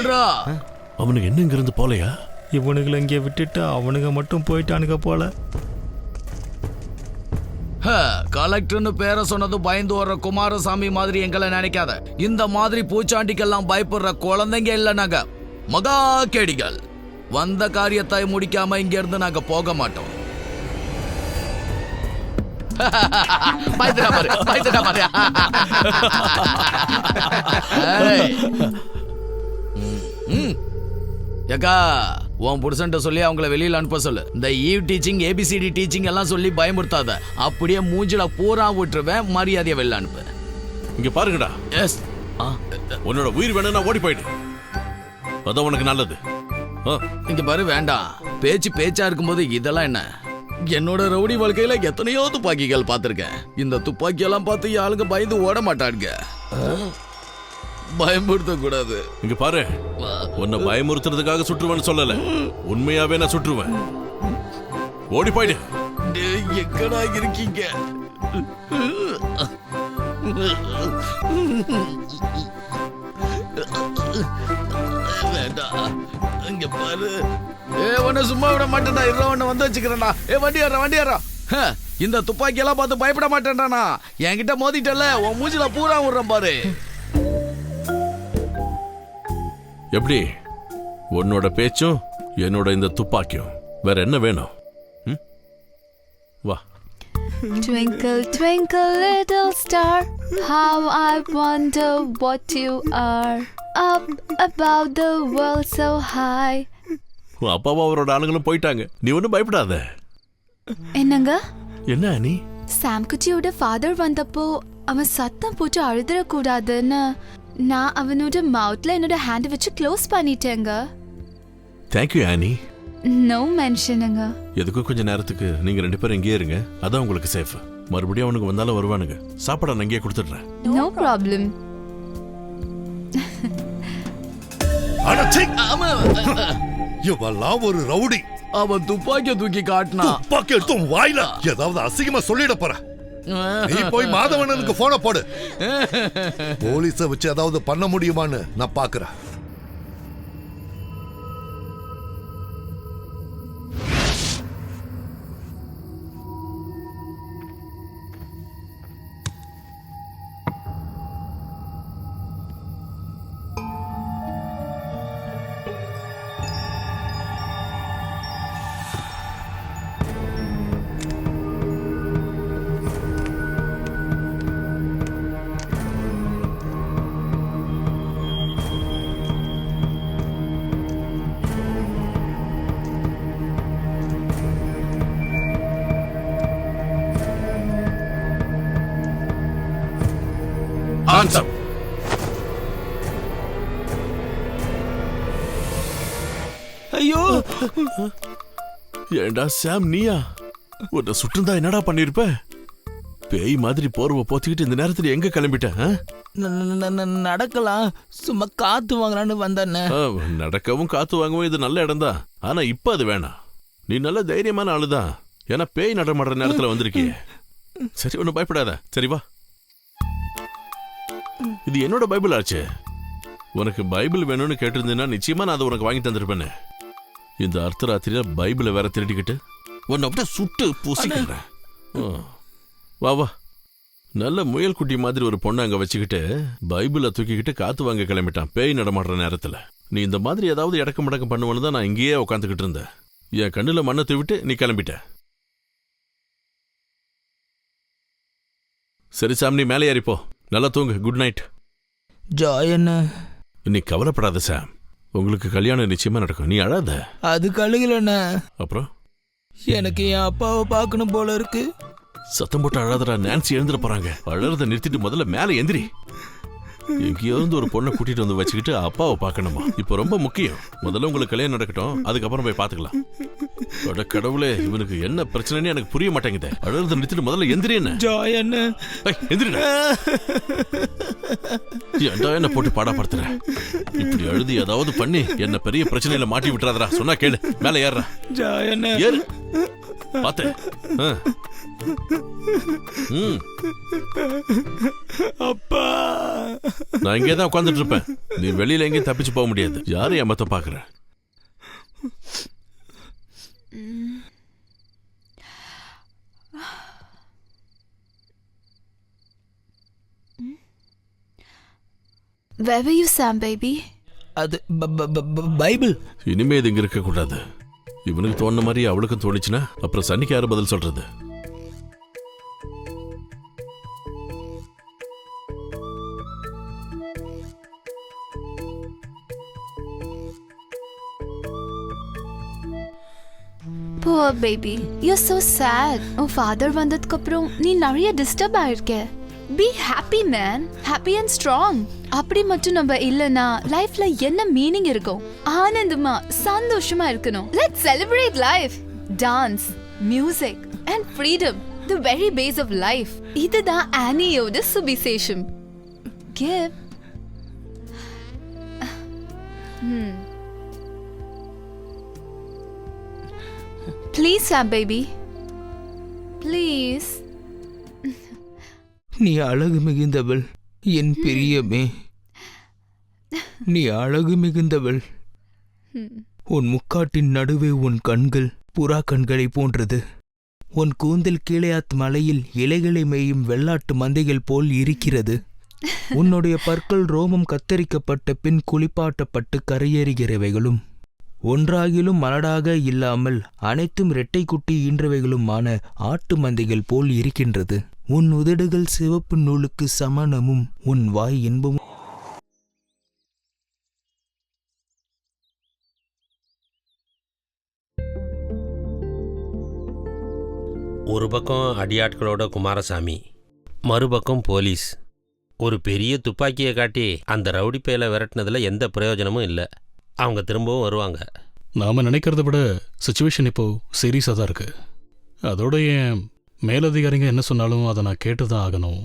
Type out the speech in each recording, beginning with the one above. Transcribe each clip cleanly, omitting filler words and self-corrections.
சொல்றா. அவனுக்கு என்ன இங்கிருந்து போலையா? இவனுங்களை இங்கே விட்டுட்டு அவனுங்க மட்டும் போயிட்டானுங்க போல. கலெக்டர்னு பேரை சொன்னது பயந்து வர்ற குமாரசாமி மாதிரி எங்களை நினைக்காத. இந்த மாதிரி பூச்சாண்டிக்கெல்லாம் பயப்படுற குழந்தைங்க இல்ல நாங்க, மகா கேடிகள். வந்த காரியத்தை முடிக்காம இங்க இருந்து நாங்க போக மாட்டோம். ஏக்கா, உன் புருஷன்ட்ட சொல்லி அவங்கள வெளியில அனுப்ப சொல்லு. இந்த ஈவ் டீச்சிங், ஏபிசிடி டீச்சிங் எல்லாம் சொல்லி பயமுறுத்தாத. அப்படியே மூஞ்சில பூரா விட்டுருவேன். மரியாதையை வெளில அனுப்பு. இங்க பாருங்கடா. எஸ். உன்னோட உயிர் வேணும்னா ஓடி போயிடு. அதான் உனக்கு நல்லது. இங்க பாரு, வேண்டாம். பேச்சா இருக்கும்போது இதெல்லாம் என்ன? என்னோட ரவுடி வாழ்க்கையில எத்தனையோ துப்பாக்கிகள் பார்த்திருக்கேன். இந்த துப்பாக்கி எல்லாம் பார்த்து ஆளுங்க பயந்து ஓட மாட்டானுங்க. பயமுறுத்த கூடாது. இங்க பாரு, உன்னை பயமுறுத்துறதுக்காக சுற்றுவேன்னு சொல்லல, உண்மையாவே நான் சுற்றுவேன். ஓடி போயிடு. எங்கடா இருக்கீங்க? வேண்டாம். இங்க பாரு, உன்னை சும்மா விட மாட்டேன்டா. உன்னை வந்து வச்சுக்கிறேன்டா. வண்டி ஏறா. இந்த துப்பாக்கி எல்லாம் பார்த்து பயப்பட மாட்டேன்டானா. என்கிட்ட மோதிட்டல, உன் மூஞ்சில பூரா விடுறேன் பாரு. எப்படி உன்னோட பேச்சும் என்னோட இந்த துப்பாக்கியும் வேற என்ன வேணும்? வா. Twinkle twinkle little star, how I wonder what you are, up above the world so high. அப்பாவும் அவரோட ஆளுங்களும் போயிட்டாங்க. நீ ஒன்னும் பயப்படாத. என்னங்க? என்ன நீ? சாம் குச்சியோட ஃபாதர் வந்தப்போ அவன் சத்தம் போட்டு அழுதுற கூடாதுன்னு நான் அவனோட மவுத்ல என்னோட ஹேண்ட் வச்சு க்ளோஸ் பண்ணிட்டேங்க. தேங்க்யூ ஆனி. நோ மென்ஷனுங்க. எதுக்கும் கொஞ்ச நேரத்துக்கு நீங்க ரெண்டு பேரும் இங்கேயே இருங்க. அதான் உங்களுக்கு சேஃப். மறுபடியும் அவனுக்கு வந்தாலும் வருவானுங்க. சாப்பாடு நான் இங்கேயே கொடுத்துடுறேன். No problem. இவெல்லாம் ஒரு ரவுடி. அவன் துப்பாக்கிய தூக்கி காட்டினா. துப்பாக்கி எடுத்து வாயில ஏதாவது அசிங்கமா சொல்லிட போற. நீ போய் மாதவனுக்கு போன போடு. போலீஸ வச்சு ஏதாவது பண்ண முடியுமான்னு நான் பாக்குறேன். ஐயோ, ஏண்டா சாம், நீயா? உன்னை சுட்டுந்தா என்னடா பண்ணிருப்ப? பேய் மாதிரி போர்வை போத்திக்கிட்டு இந்த நேரத்துல எங்க கிளம்பிட்ட? நடக்கலாம், சும்மா காத்து வாங்கலான்னு வந்தேன்னு. நடக்கவும் காத்து வாங்கவும் இது நல்ல இடம் தான். ஆனா இப்ப அது வேணாம். நீ நல்ல தைரியமான ஆளுதான். ஏன்னா பேய் நடமாடுற நேரத்துல வந்திருக்கிய. சரி, ஒன்னும் பயப்படாத. சரி வா. இது என்னோட பைபிள் ஆச்சு. உனக்கு பைபிள் வேணும்னு கேட்டிருந்தீங்கன்னா நிச்சயமா நான் அதை உனக்கு வாங்கி தந்திருப்பேன்னு. இந்த அர்த்தராத்திரியில பைபிளை வேற திருடிக்கிட்டு உன்னை அப்படியே சுட்டு பூசிக்கிறேன். வா வா. நல்ல முயல் குட்டி மாதிரி ஒரு பொண்ணை அங்க வச்சுக்கிட்டு பைபிளை தூக்கிக்கிட்டு காத்து வாங்க கிளம்பிட்டான் பேய் நடமாடுற நேரத்துல. நீ இந்த மாதிரி ஏதாவது இடக்க மடக்கம் பண்ணுவேன்னு தான் நான் இங்கேயே உட்காந்துக்கிட்டு இருந்தேன். என் கண்ணுல மண்ணை தூவிட்டு நீ கிளம்பிட்ட. சரி சாம், நீ மேலே ஏறிப்போ. நல்லா தூங்கு. Good night. ஜாயண்ண, நீ கவலைப்படாத சாம். உங்களுக்கு கல்யாணம் நிச்சயமா நடக்கும். நீ அழாத. அது கழுகலண்ண. அப்புறம் எனக்கு என் அப்பாவை பார்க்கணும் போல இருக்கு. சத்தம் போட்டு அழாதடா. நான்சி எழுந்துட போறாங்க. அழறத நிறுத்திட்டு முதல்ல மேலே எந்திரி. எங்கேயோ இருந்து ஒரு பொண்ணை கூட்டிட்டு வந்து வச்சுக்கிட்டு அப்பாவை பார்க்கணுமா? இப்ப ரொம்ப முக்கியம். முதல்ல உங்களுக்கு கல்யாணம் நடக்கட்டும், அதுக்கப்புறம் போய் பாத்துக்கலாம். கடவுளே, இவனுக்கு என்ன பிரச்சனைன்னு எனக்கு புரிய மாட்டேங்குது. அழறத நிறுத்திட்டு முதல்ல எந்திரி. என்ன ஜாயண்ண, எந்திரிடா. ஏன்டா என்ன போட்டு பாடாப்படுத்துற? இப்படி அழுதி ஏதாவது பண்ணி என்ன பெரிய பிரச்சனையில மாட்டி விட்டுறாதரா. சொன்னா கேளு. மேல ஏறுறா. ஜாயண்ண, ஏறு. பாத்து. ம், அப்பா நான் இங்கே தான் உட்காந்துட்டு இருப்பேன். நீ வெளியில எங்கேயும் தப்பிச்சு போக முடியாது. யாரும் ஏமாத்த பாக்குற? Where were you, Sam, baby? அது பைபிள். இனிமே இது இங்க இருக்க கூடாது. இவனுக்கு தோணுன மாதிரி அவளுக்கும் தோணுச்சுன்னா அப்புறம் சன்னிக்கு யாரு பதில் சொல்றது? Poor baby. You're so sad. உன் father வந்ததுக்கு அப்புறம் நீ நிறைய டிஸ்டர்ப் ஆயிருக்க. Be happy, man. Happy and strong. அப்படி மட்டும் நம்ம இல்லனா லைஃப்ல என்ன மீனிங் இருக்கும்? ஆனந்தமா சந்தோஷமா இருக்கணும். Let's celebrate life. Dance, music and freedom. The very base of life. இதுதான் ஆனியோட சுவிசேஷம். Give. Please, Sam, baby. Please. நீ அழகு மிகுந்தவள் என் பிரியமே. நீ அழகு மிகுந்தவள். உன் முக்காட்டின் நடுவே உன் கண்கள் புறா கண்களை போன்றது. உன் கூந்தல் கீழையாத் மலையில் இலைகளை மேயும் வெள்ளாட்டு மந்தைகள் போல் இருக்கிறது. உன்னுடைய பற்கள் ரோமம் கத்தரிக்கப்பட்ட பின் குளிப்பாட்டப்பட்டு கரையேறுகிறவைகளும் ஒன்றாகிலும் மலடாக இல்லாமல் அனைத்தும் இரட்டை குட்டி ஈன்றவைகளுமான ஆட்டு மந்தைகள் போல் இருக்கின்றது. உன் உதடுகள் சிவப்பு நூலுக்கு சமணமும் உன் வாய் இன்பமும். ஒரு பக்கம் அடியாட்களோட குமாரசாமி, மறுபக்கம் போலீஸ். ஒரு பெரிய துப்பாக்கியை காட்டி அந்த ரவுடி பேல விரட்டினதில் எந்த பிரயோஜனமும் இல்லை. அவங்க திரும்பவும் வருவாங்க. நாம் நினைக்கிறத விட சுச்சுவேஷன் இப்போ சீரியஸாக தான் இருக்கு. அதோட என் மேலதிகாரிங்க என்ன சொன்னாலும் அதை நான் கேட்டு தான் ஆகணும்.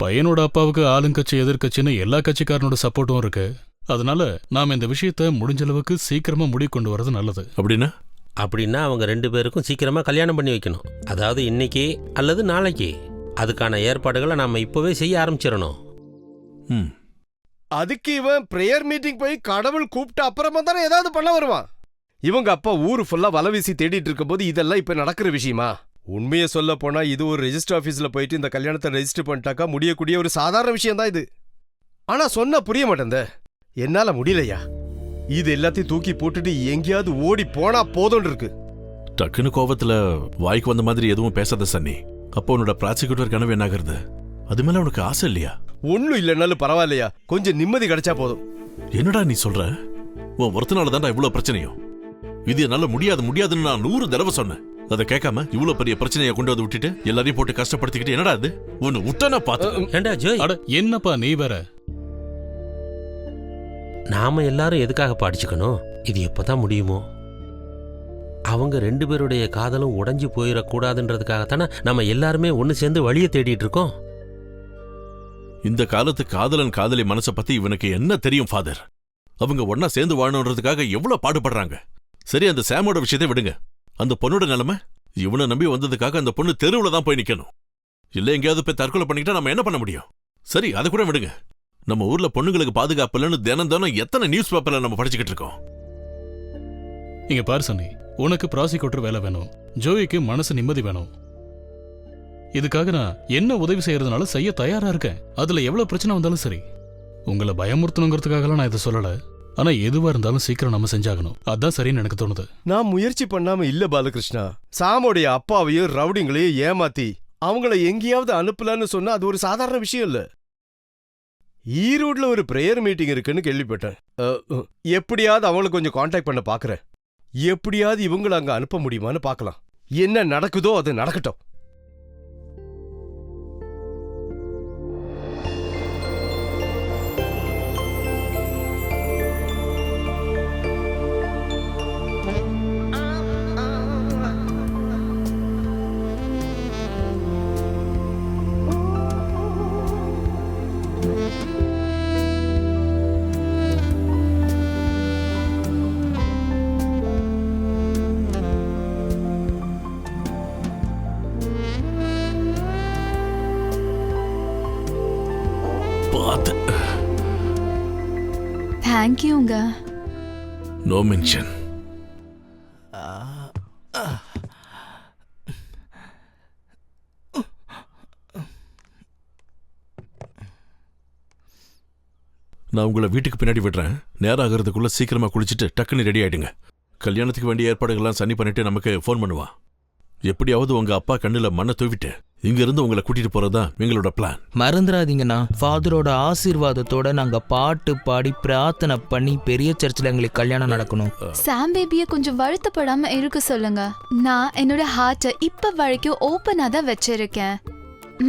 பையனோட அப்பாவுக்கு ஆளுங்கட்சி எதிர்கட்சின்னு எல்லா கட்சிக்காரனோட சப்போர்ட்டும் இருக்கு. அதனால நாம் இந்த விஷயத்த முடிஞ்ச அளவுக்கு சீக்கிரமா முடி கொண்டு வரது நல்லது. அப்படின்னா அவங்க 2 பேருக்கும் சீக்கிரமாக கல்யாணம் பண்ணி வைக்கணும். அதாவது இன்னைக்கு அல்லது நாளைக்கு. அதுக்கான ஏற்பாடுகளை நாம் இப்போவே செய்ய ஆரம்பிச்சிடணும். அதுக்கு இவன் பிரேயர் மீட்டிங் போய் கடவுள் கூப்பிட்ட அப்புறமா தானே ஏதாவது பண்ண வருவான். இவங்க அப்பா ஊரு ஃபுல்லா வலை வீசி தேடிட்டு இருக்கும் போது இதெல்லாம் இப்ப நடக்கிற விஷயமா? உண்மையை சொல்ல போனா இது ஒரு ரெஜிஸ்டர் ஆபீஸ்ல போயிட்டு இந்த கல்யாணத்தை ரெஜிஸ்டர் பண்ணிட்டாக்கா முடியக்கூடிய ஒரு சாதாரண விஷயம் தான் இது. ஆனா சொன்னா புரிய மாட்டேந்த. என்னால முடியலையா. இது எல்லாத்தையும் தூக்கி போட்டுட்டு எங்கேயாவது ஓடி போனா போதும் இருக்கு. டக்குன்னு கோவத்துல வாய்க்கு வந்த மாதிரி எதுவும் பேசாத சன்னி. அப்போ உன்னோட ப்ராசிக்யூட்டர் கனவு என்னாகிறது? அது மேல உனக்கு ஆசை இல்லையா? ஒன்னும் இல்லைன்னாலும் பரவாயில்லையா, கொஞ்சம் நிம்மதி கிடைச்சா போதும். என்னடா நீ சொல்ற? உன் ஒருத்தனால தான்டா இவ்வளவு பிரச்சனையும். இது என்னால முடியாதுன்னு நான் 100 தடவை சொன்னேன். அதை கேட்காம இவ்வளவு பெரிய பிரச்சனையை கொண்டு வந்து விட்டுட்டு எல்லாரையும் போட்டு கஷ்டப்படுத்திக்கிட்டு என்னடா இது? ஒன்னு விட்டனா பாத்து. என்னப்பா நீ வேற? நாம எல்லாரும் எதுக்காக படிச்சுக்கணும்? இது எப்பதான் முடியுமோ? அவங்க 2 பேருடைய காதலும் உடைஞ்சு போயிடக்கூடாதுன்றதுக்காகத்தானே நம்ம எல்லாருமே ஒன்று சேர்ந்து வழியை தேடிட்டு இருக்கோம். இந்த காலத்து காதலன் காதலி மனசை பத்தி இவனுக்கு என்ன தெரியும் ஃபாதர்? அவங்க ஒன்னா சேர்ந்து வாழணுன்றதுக்காக எவ்வளவு பாடுபடுறாங்க. சரி, அந்த சாமோட விஷயத்தை விடுங்க. அந்த பொண்ணோட நிலைமை, இவனை நம்பி வந்ததுக்காக அந்த பொண்ணு தெருவுல தான் போய் நிக்கணும். இல்ல எங்கேயாவது போய் தற்கொலை பண்ணிக்கிட்டா நம்ம என்ன பண்ண முடியும்? சரி, அதை கூட விடுங்க. நம்ம ஊர்ல பொண்ணுங்களுக்கு பாதுகாப்பு இல்லைன்னு தினம் எத்தனை நியூஸ் பேப்பர்ல நம்ம படிச்சுக்கிட்டு இருக்கோம். இங்க பாரு சன்னி, உனக்கு ப்ராசிக்யூட்டர் வேலை வேணும், ஜோயிக்கு மனசு நிம்மதி வேணும். இதுக்காக நான் என்ன உதவி செய்யறதுனால செய்ய தயாரா இருக்கேன். அதுல எவ்வளவு பிரச்சனை வந்தாலும் சரி. உங்களை பயமுறுத்தணுங்கிறதுக்காகலாம் நான் இதை சொல்லல. ஆனா எதுவா இருந்தாலும் சீக்கிரம் நம்ம செஞ்சாகணும். அதான் சரின்னு எனக்கு தோணுது. நான் முயற்சி பண்ணாம இல்ல பாலகிருஷ்ணா. சாமோடைய அப்பாவையும் ரவுடிங்களையும் ஏமாத்தி அவங்கள எங்கேயாவது அனுப்பலன்னு சொன்னா அது ஒரு சாதாரண விஷயம் இல்ல. ஈரோட்ல ஒரு பிரேயர் மீட்டிங் இருக்குன்னு கேள்விப்பட்டேன். எப்படியாவது அவங்கள கொஞ்சம் கான்டாக்ட் பண்ண பாக்குறேன். எப்படியாவது இவங்களை அங்க அனுப்ப முடியுமான்னு பார்க்கலாம். என்ன நடக்குதோ அது நடக்கட்டும். தேங்க்யூங்க. No mention. நான் உங்களை வீட்டுக்கு பின்னாடி விடுறேன். நேரம் ஆகிறதுக்குள்ள சீக்கிரமா குளிச்சுட்டு டக்குன்னு ரெடி ஆயிடுங்க. கல்யாணத்துக்கு வேண்டிய ஏற்பாடுகள்லாம் சனி பண்ணிட்டு நமக்கு ஃபோன் பண்ணுவா. எப்படியாவது உங்க அப்பா கண்ணுல மண்ணை தூவிட்டு இங்க இருந்து உங்களை கூட்டிட்டு போறதா எங்களோட பிளான். மறந்துடாதீங்கண்ணா, ஃபாதரோட ஆசீர்வாதத்தோட நாங்க பாட்டு பாடி பிரார்த்தனை பண்ணி பெரிய சர்ச்சில் எங்களுக்கு கல்யாணம் நடக்கணும். சாம் பேபியை கொஞ்சம் வருத்தப்படாம இருக்க சொல்லுங்க. நான் என்னோட ஹார்ட்டை இப்ப வரைக்கும் ஓப்பனா தான் வச்சிருக்கேன்.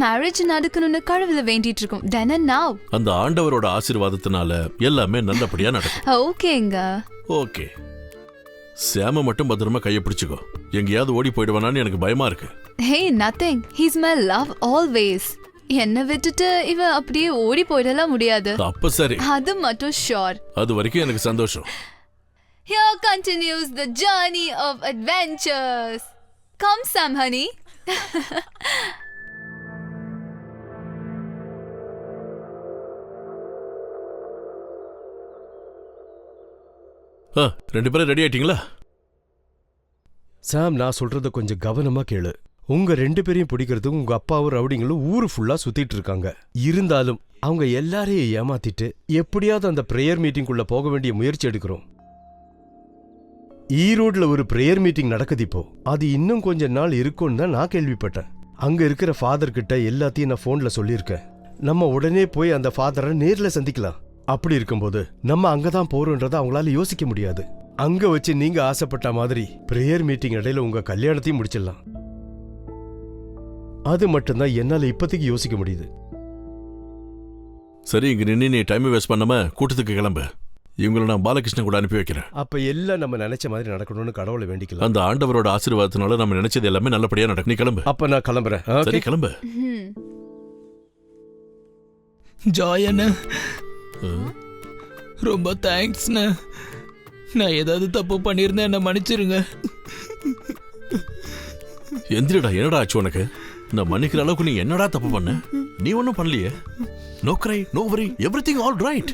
மேரேஜ் நடக்கணும்னு கடவுளை வேண்டிட்டு இருக்கோம். Then and now. அந்த ஆண்டவரோட ஆசீர்வாதத்தினால எல்லாமே நல்லபடியா நடக்கும். ஓகேங்க. ஓகே. சாம மட்டும் பத்திரமா கையை பிடிச்சுக்கோ. எங்கேயாவது ஓடி போயிடுவானான்னு எனக்கு பயமா இருக்கு. Hey, nothing. He's my love always. என்ன விட்டுட்டு இவன் அப்படியே ஓடி போயிடலாம் முடியாது. அப்ப சரி. அது மட்டும் ஷோர். அது வரைக்கும் எனக்கு சந்தோஷம். Here continues the journey of adventures. Come Sam honey. ரெண்டு பேரும் ரெடி ஆயிட்டீங்களா? சாம், நான் சொல்றத கொஞ்சம் கவனமா கேளு. உங்க ரெண்டு பேரையும் பிடிக்கிறதுக்கு உங்க அப்பாவும் ரவுடிங்களும் ஊரு ஃபுல்லா சுத்திட்டு இருக்காங்க. இருந்தாலும் அவங்க எல்லாரையும் ஏமாத்திட்டு எப்படியாவது அந்த பிரேயர் மீட்டிங்குள்ள போக வேண்டிய முயற்சி எடுக்கிறோம். ஈரோட்ல ஒரு பிரேயர் மீட்டிங் நடக்குது இப்போ. அது இன்னும் கொஞ்ச நாள் இருக்கும்னு தான் நான் கேள்விப்பட்டேன். அங்க இருக்கிற ஃபாதர் கிட்ட எல்லாத்தையும் நான் போன்ல சொல்லியிருக்கேன். நம்ம உடனே போய் அந்த ஃபாதரை நேர்ல சந்திக்கலாம். அப்படி இருக்கும்போது நம்ம அங்கதான் போறோன்றதை அவங்களால யோசிக்க முடியாது. அங்க வச்சு நீங்க ஆசைப்பட்ட மாதிரி பிரேயர் மீட்டிங் இடையில உங்க கல்யாணத்தையும் முடிச்சிடலாம். அது மட்டும்தான் என்னால இப்போதைக்கு யோசிக்க முடியுது. சரி, இங்க நின்று நீ டைம் வேஸ்ட் பண்ணாம கூட்டத்துக்கு கிளம்பு. இவங்களை நான் பாலகிருஷ்ணன் கூட அனுப்பி வைக்கிறேன். அப்ப எல்லாம் நம்ம நினைச்ச மாதிரி நடக்கணும்னு கடவுளை வேண்டிக்கலாம். அந்த ஆண்டவரோட ஆசீர்வாதத்தினால நம்ம நினைச்சது எல்லாமே நல்லபடியா நடக்கும். நீ கிளம்பு. அப்ப நான் கிளம்புறேன். சரி, கிளம்பு. ஜாயண்ண, ரொம்ப தேங்க்ஸ்ண்ண. நான் ஏதாவது தப்பு பண்ணியிருந்தேன், என்ன மன்னிச்சிருங்க. எந்திரடா, என்னடா ஆச்சு உனக்கு? நான் மன்னிக்கிற அளவுக்கு நீ என்னடா தப்பு பண்ண? நீ ஒன்னும் பண்ணலையே. No cry, no worry, everything all right.